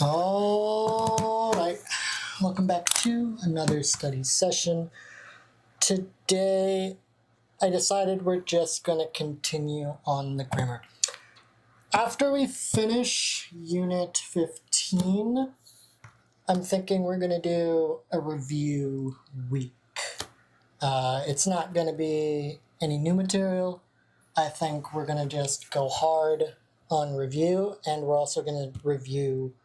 All right, welcome back to another study session. Today, I decided we're just going to continue on the grammar. After we finish Unit 15, I'm thinking we're going to do a review week. It's not going to be any new material. I think we're going to just go hard on review, and we're also going to review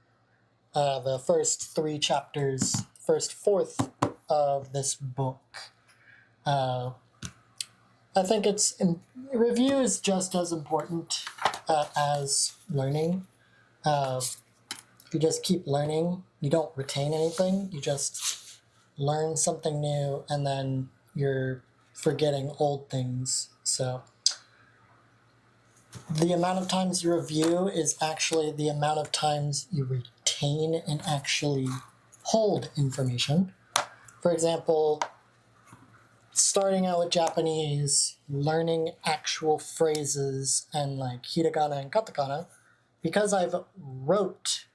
the first three chapters, first fourth of this book. I think review is just as important as learning. If you just keep learning, you don't retain anything. You just learn something new, and then you're forgetting old things. So the amount of times you review is actually the amount of times you retain and actually hold information. For example, starting out with Japanese, learning actual phrases and like hiragana and katakana, because I've wrote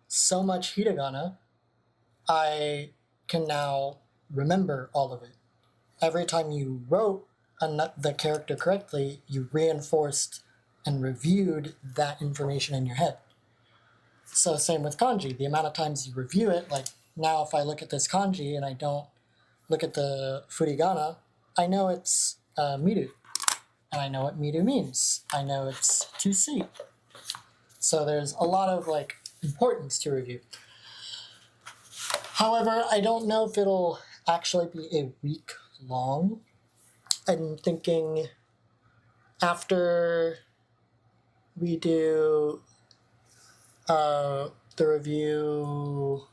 so much hiragana, I can now remember all of it. Every time you wrote the character correctly, you reinforced and reviewed that information in your head. So same with kanji. The amount of times you review it, like now if I look at this kanji and I don't look at the furigana, I know it's miru, and I know what miru means. I know it's to see. So there's a lot of like importance to review. However, I don't know if it'll actually be a week long. I'm thinking after we do the review,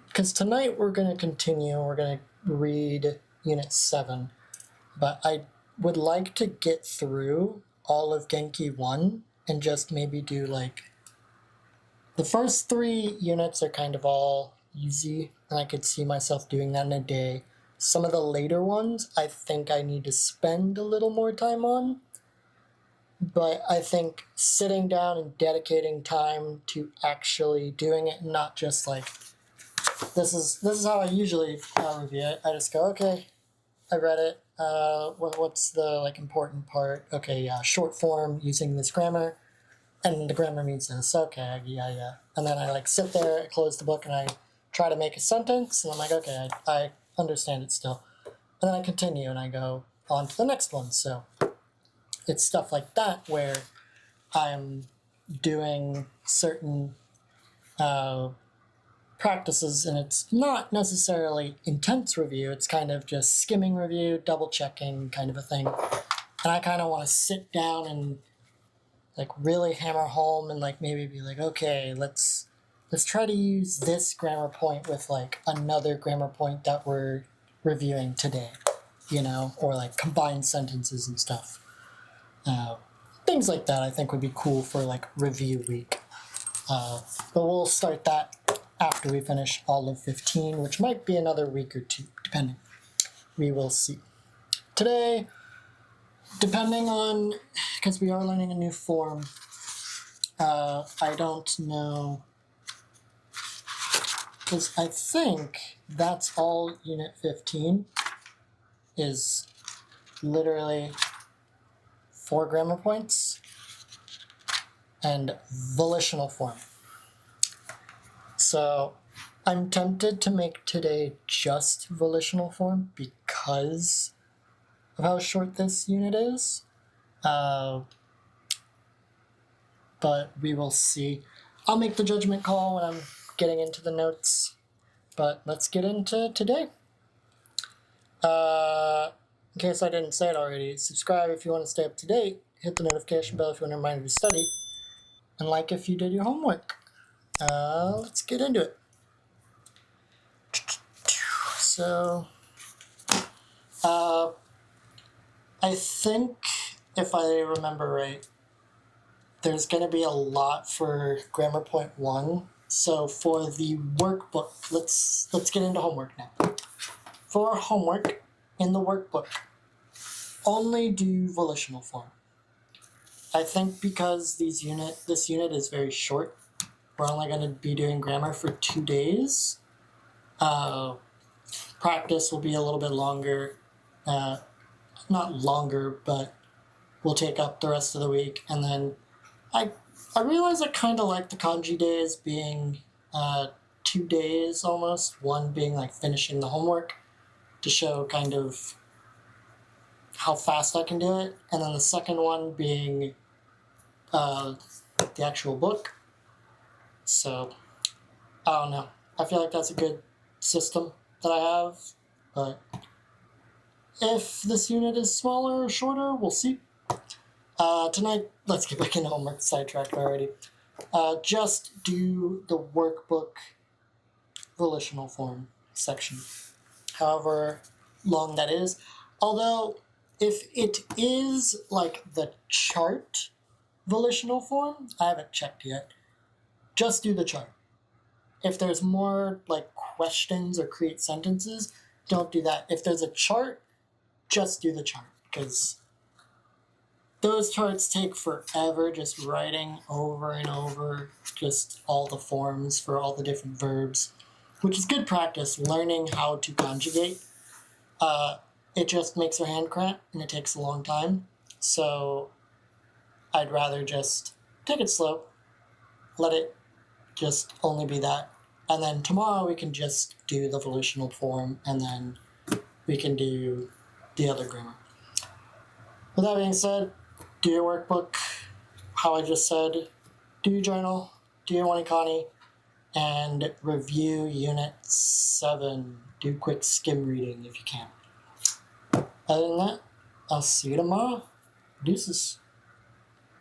because tonight we're going to continue, we're going to read Unit 7, but I would like to get through all of Genki 1 and just maybe do like, the first 3 units are kind of all easy, and I could see myself doing that in a day. Some of the later ones, I think I need to spend a little more time on, but I think sitting down and dedicating time to actually doing it, not just like, this is how I usually review it. I just go, okay, I read it. What's the like important part? Okay, yeah, short form using this grammar, and the grammar means this. Okay, yeah. And then I like sit there, I close the book, and I try to make a sentence, and I'm like, okay, I understand it still. And then I continue, and I go on to the next one. So it's stuff like that where I'm doing certain practices, and it's not necessarily intense review. It's kind of just skimming review, double checking kind of a thing. And I kind of want to sit down and like really hammer home and like maybe be like, okay, let's try to use this grammar point with like another grammar point that we're reviewing today, or like combined sentences and stuff. Things like that I think would be cool for like review week. But we'll start that after we finish all of 15, which might be another week or two, depending. We will see. Today, depending on, because we are learning a new form, I don't know, because I think that's all Unit 15 is literally 4 grammar points and volitional form. So I'm tempted to make today just volitional form because of how short this unit is. But we will see. I'll make the judgment call when I'm getting into the notes. But let's get into today. In case I didn't say it already, subscribe if you want to stay up to date. Hit the notification bell if you want to remind you to study. And like if you did your homework. Let's get into it. So, I think, if I remember right, there's going to be a lot for grammar point 1. So for the workbook, let's get into homework now. For homework, in the workbook, only do volitional form. I think because this unit is very short, we're only going to be doing grammar for 2 days. Practice will be a little bit longer. Not longer, but will take up the rest of the week. And then I realize I kind of like the kanji days being 2 days almost. One being like finishing the homework to show kind of how fast I can do it. And then the second one being the actual book. So, I don't know. I feel like that's a good system that I have. But if this unit is smaller or shorter, we'll see. Tonight, let's get back into homework, sidetracked already. Just do the workbook volitional form section, however long that is. Although, if it is like the chart volitional form, I haven't checked yet, just do the chart. If there's more like questions or create sentences, don't do that. If there's a chart, just do the chart, because those charts take forever, just writing over and over just all the forms for all the different verbs, which is good practice, learning how to conjugate. It just makes your hand cramp and it takes a long time. So I'd rather just take it slow, let it just only be that. And then tomorrow we can just do the volitional form and then we can do the other grammar. With that being said, do your workbook, how I just said, do your journal, do your Wanikani, and review Unit 7. Do quick skim reading if you can. Other than that, I'll see you tomorrow. Deuces.